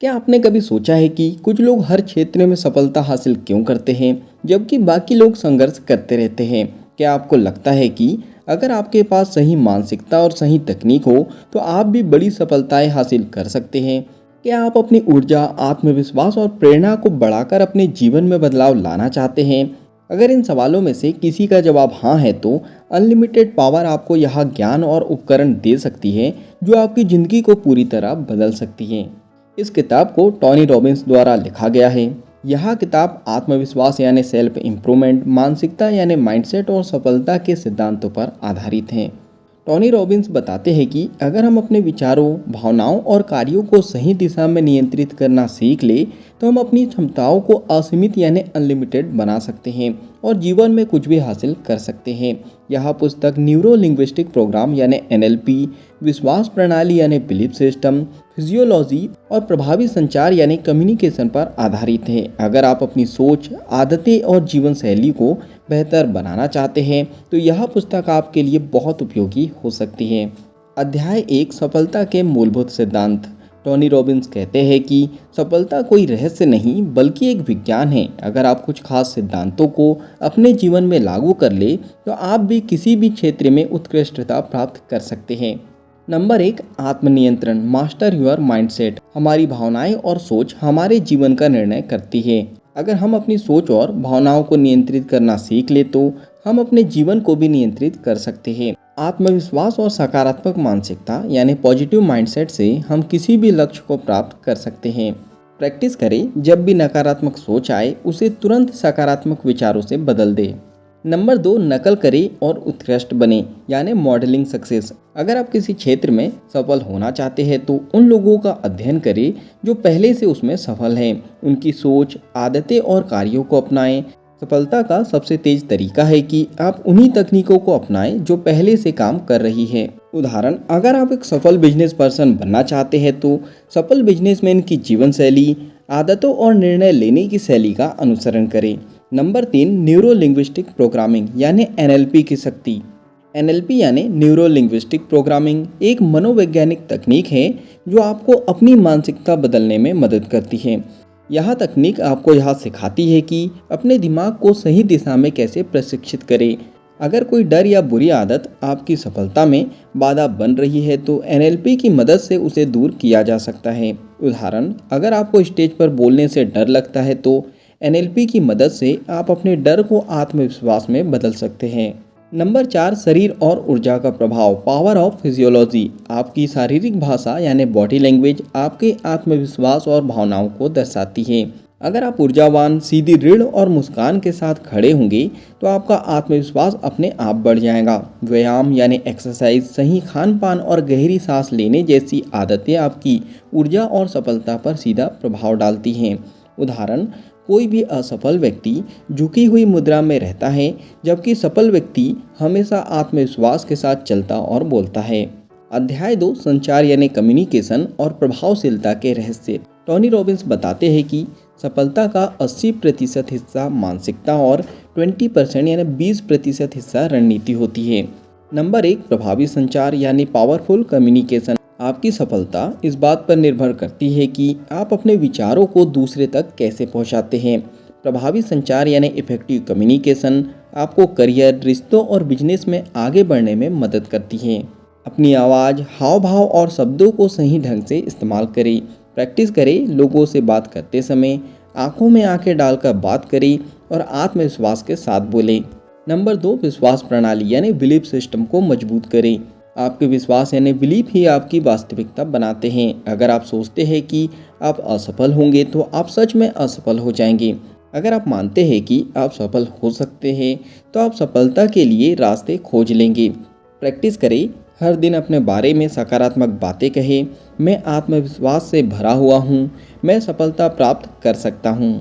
क्या आपने कभी सोचा है कि कुछ लोग हर क्षेत्र में सफलता हासिल क्यों करते हैं जबकि बाकी लोग संघर्ष करते रहते हैं? क्या आपको लगता है कि अगर आपके पास सही मानसिकता और सही तकनीक हो तो आप भी बड़ी सफलताएं हासिल कर सकते हैं? क्या आप अपनी ऊर्जा, आत्मविश्वास और प्रेरणा को बढ़ाकर अपने जीवन में बदलाव लाना चाहते हैं? अगर इन सवालों में से किसी का जवाब हाँ है तो अनलिमिटेड पावर आपको यह ज्ञान और उपकरण दे सकती है जो आपकी ज़िंदगी को पूरी तरह बदल सकती है। इस किताब को टोनी रॉबिन्स द्वारा लिखा गया है। यह किताब आत्मविश्वास यानी सेल्फ इम्प्रूवमेंट, मानसिकता यानी माइंडसेट और सफलता के सिद्धांतों पर आधारित है। टोनी रॉबिन्स बताते हैं कि अगर हम अपने विचारों, भावनाओं और कार्यों को सही दिशा में नियंत्रित करना सीख ले तो हम अपनी क्षमताओं को असीमित यानी अनलिमिटेड बना सकते हैं और जीवन में कुछ भी हासिल कर सकते हैं। यह पुस्तक न्यूरो लिंग्विस्टिक प्रोग्राम यानी NLP, विश्वास प्रणाली यानी बिलीफ सिस्टम, फिजियोलॉजी और प्रभावी संचार यानी कम्युनिकेशन पर आधारित है। अगर आप अपनी सोच, आदतें और जीवन शैली को बेहतर बनाना चाहते हैं तो यह पुस्तक आपके लिए बहुत उपयोगी हो सकती है। अध्याय 1, सफलता के मूलभूत सिद्धांत। टोनी रॉबिन्स कहते हैं कि सफलता कोई रहस्य नहीं बल्कि एक विज्ञान है। अगर आप कुछ खास सिद्धांतों को अपने जीवन में लागू कर ले तो आप भी किसी भी क्षेत्र में उत्कृष्टता प्राप्त कर सकते हैं। नंबर 1, आत्मनियंत्रण, मास्टर योर माइंडसेट। हमारी भावनाएं और सोच हमारे जीवन का निर्णय करती है। अगर हम अपनी सोच और भावनाओं को नियंत्रित करना सीख ले तो हम अपने जीवन को भी नियंत्रित कर सकते हैं। आत्मविश्वास और सकारात्मक मानसिकता यानी पॉजिटिव माइंडसेट से हम किसी भी लक्ष्य को प्राप्त कर सकते हैं। प्रैक्टिस करें, जब भी नकारात्मक सोच आए उसे तुरंत सकारात्मक विचारों से बदल दें। नंबर 2, नकल करें और उत्कृष्ट बने यानी मॉडलिंग सक्सेस। अगर आप किसी क्षेत्र में सफल होना चाहते हैं तो उन लोगों का अध्ययन करें जो पहले से उसमें सफल हैं। उनकी सोच, आदतें और कार्यों को अपनाएं। सफलता का सबसे तेज तरीका है कि आप उन्हीं तकनीकों को अपनाएं जो पहले से काम कर रही है। उदाहरण, अगर आप एक सफल बिजनेस पर्सन बनना चाहते हैं तो सफल बिजनेसमैन की जीवन शैली, आदतों और निर्णय लेने की शैली का अनुसरण करें। नंबर 3, न्यूरो लिंग्विस्टिक प्रोग्रामिंग यानी NLP की शक्ति। NLP यानी न्यूरो लिंग्विस्टिक प्रोग्रामिंग एक मनोवैज्ञानिक तकनीक है जो आपको अपनी मानसिकता बदलने में मदद करती है। यह तकनीक आपको यह सिखाती है कि अपने दिमाग को सही दिशा में कैसे प्रशिक्षित करें। अगर कोई डर या बुरी आदत आपकी सफलता में बाधा बन रही है तो NLP की मदद से उसे दूर किया जा सकता है। उदाहरण, अगर आपको स्टेज पर बोलने से डर लगता है तो NLP की मदद से आप अपने डर को आत्मविश्वास में बदल सकते हैं। नंबर 4, शरीर और ऊर्जा का प्रभाव, पावर ऑफ फिजियोलॉजी। आपकी शारीरिक भाषा यानी बॉडी लैंग्वेज आपके आत्मविश्वास और भावनाओं को दर्शाती है। अगर आप ऊर्जावान, सीधी रीढ़ और मुस्कान के साथ खड़े होंगे तो आपका आत्मविश्वास अपने आप बढ़ जाएगा। व्यायाम यानी एक्सरसाइज, सही खान पान और गहरी सांस लेने जैसी आदतें आपकी ऊर्जा और सफलता पर सीधा प्रभाव डालती हैं। उदाहरण, कोई भी असफल व्यक्ति झुकी हुई मुद्रा में रहता है जबकि सफल व्यक्ति हमेशा आत्मविश्वास के साथ चलता और बोलता है। अध्याय 2, संचार यानी कम्युनिकेशन और प्रभावशीलता के रहस्य। टोनी रॉबिन्स बताते हैं कि सफलता का 80% हिस्सा मानसिकता और 20% यानी 20% हिस्सा रणनीति होती है। नंबर 1, प्रभावी संचार यानी पावरफुल कम्युनिकेशन। आपकी सफलता इस बात पर निर्भर करती है कि आप अपने विचारों को दूसरे तक कैसे पहुंचाते हैं। प्रभावी संचार यानी इफेक्टिव कम्युनिकेशन आपको करियर, रिश्तों और बिजनेस में आगे बढ़ने में मदद करती है। अपनी आवाज़, हाव भाव और शब्दों को सही ढंग से इस्तेमाल करें। प्रैक्टिस करें, लोगों से बात करते समय आंखों में आंखें डालकर बात करें और आत्मविश्वास के साथ बोलें। नंबर 2, विश्वास प्रणाली यानी बिलीफ सिस्टम को मजबूत करें। आपके विश्वास यानी बिलीफ ही आपकी वास्तविकता बनाते हैं। अगर आप सोचते हैं कि आप असफल होंगे तो आप सच में असफल हो जाएंगे। अगर आप मानते हैं कि आप सफल हो सकते हैं तो आप सफलता के लिए रास्ते खोज लेंगे। प्रैक्टिस करें, हर दिन अपने बारे में सकारात्मक बातें कहें। मैं आत्मविश्वास से भरा हुआ हूँ, मैं सफलता प्राप्त कर सकता हूँ।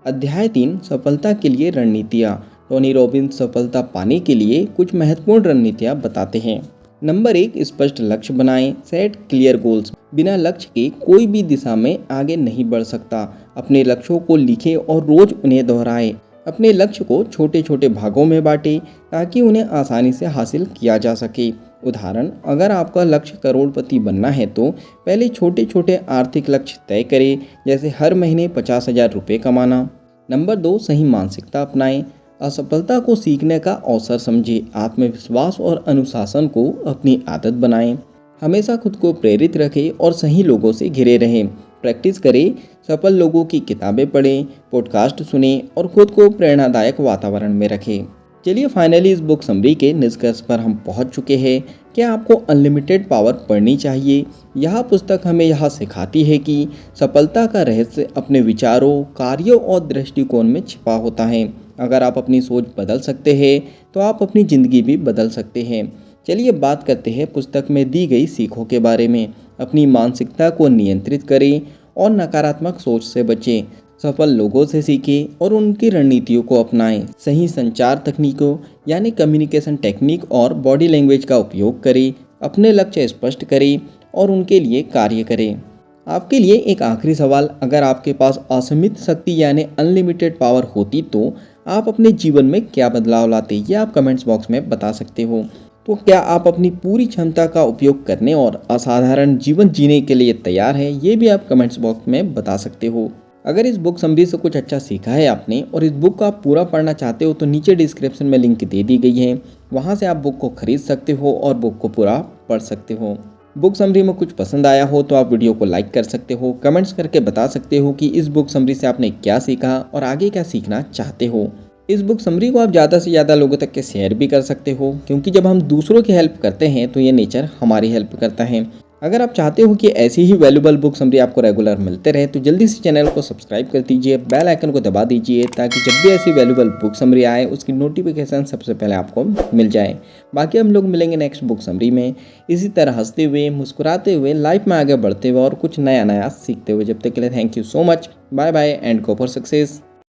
अध्याय 3, सफलता के लिए रणनीतियाँ। टोनी रॉबिन्स सफलता पाने के लिए कुछ महत्वपूर्ण रणनीतियाँ बताते हैं। नंबर 1, स्पष्ट लक्ष्य बनाएं, सेट क्लियर गोल्स। बिना लक्ष्य के कोई भी दिशा में आगे नहीं बढ़ सकता। अपने लक्ष्यों को लिखें और रोज उन्हें दोहराएं। अपने लक्ष्य को छोटे छोटे भागों में बांटें ताकि उन्हें आसानी से हासिल किया जा सके। उदाहरण, अगर आपका लक्ष्य करोड़पति बनना है तो पहले छोटे छोटे आर्थिक लक्ष्य तय करें, जैसे हर महीने 50,000 रुपये कमाना। नंबर 2, सही मानसिकता अपनाएं। असफलता को सीखने का अवसर समझें। आत्मविश्वास और अनुशासन को अपनी आदत बनाएं। हमेशा खुद को प्रेरित रखें और सही लोगों से घिरे रहें। प्रैक्टिस करें, सफल लोगों की किताबें पढ़ें, पॉडकास्ट सुनें और खुद को प्रेरणादायक वातावरण में रखें। चलिए फाइनली इस बुक समरी के निष्कर्ष पर हम पहुंच चुके हैं। क्या आपको अनलिमिटेड पावर पढ़नी चाहिए? यह पुस्तक हमें यह सिखाती है कि सफलता का रहस्य अपने विचारों, कार्यों और दृष्टिकोण में छिपा होता है। अगर आप अपनी सोच बदल सकते हैं तो आप अपनी ज़िंदगी भी बदल सकते हैं। चलिए बात करते हैं पुस्तक में दी गई सीखों के बारे में। अपनी मानसिकता को नियंत्रित करें और नकारात्मक सोच से बचें। सफल लोगों से सीखें और उनकी रणनीतियों को अपनाएं। सही संचार तकनीकों यानी कम्युनिकेशन टेक्निक और बॉडी लैंग्वेज का उपयोग करें। अपने लक्ष्य स्पष्ट करें और उनके लिए कार्य करें। आपके लिए एक आखिरी सवाल, अगर आपके पास असीमित शक्ति यानी अनलिमिटेड पावर होती तो आप अपने जीवन में क्या बदलाव लाते? ये आप कमेंट्स बॉक्स में बता सकते हो। तो क्या आप अपनी पूरी क्षमता का उपयोग करने और असाधारण जीवन जीने के लिए तैयार हैं? ये भी आप कमेंट्स बॉक्स में बता सकते हो। अगर इस बुक समरी से कुछ अच्छा सीखा है आपने और इस बुक को आप पूरा पढ़ना चाहते हो तो नीचे डिस्क्रिप्शन में लिंक दे दी गई है, वहाँ से आप बुक को खरीद सकते हो और बुक को पूरा पढ़ सकते हो। बुक समरी में कुछ पसंद आया हो तो आप वीडियो को लाइक कर सकते हो, कमेंट्स करके बता सकते हो कि इस बुक समरी से आपने क्या सीखा और आगे क्या सीखना चाहते हो। इस बुक समरी को आप ज़्यादा से ज़्यादा लोगों तक के शेयर भी कर सकते हो, क्योंकि जब हम दूसरों की हेल्प करते हैं तो ये नेचर हमारी हेल्प करता है। अगर आप चाहते हो कि ऐसी ही वैल्यूबल बुक समरी आपको रेगुलर मिलते रहे तो जल्दी से चैनल को सब्सक्राइब कर दीजिए, बेल आइकन को दबा दीजिए, ताकि जब भी ऐसी वैल्यूबल बुक समरी आए उसकी नोटिफिकेशन सबसे पहले आपको मिल जाए। बाकी हम लोग मिलेंगे नेक्स्ट बुक समरी में, इसी तरह हंसते हुए, मुस्कुराते हुए, लाइफ में आगे बढ़ते हुए और कुछ नया नया सीखते हुए। जब तक के लिए thank you so much, bye bye and go for success.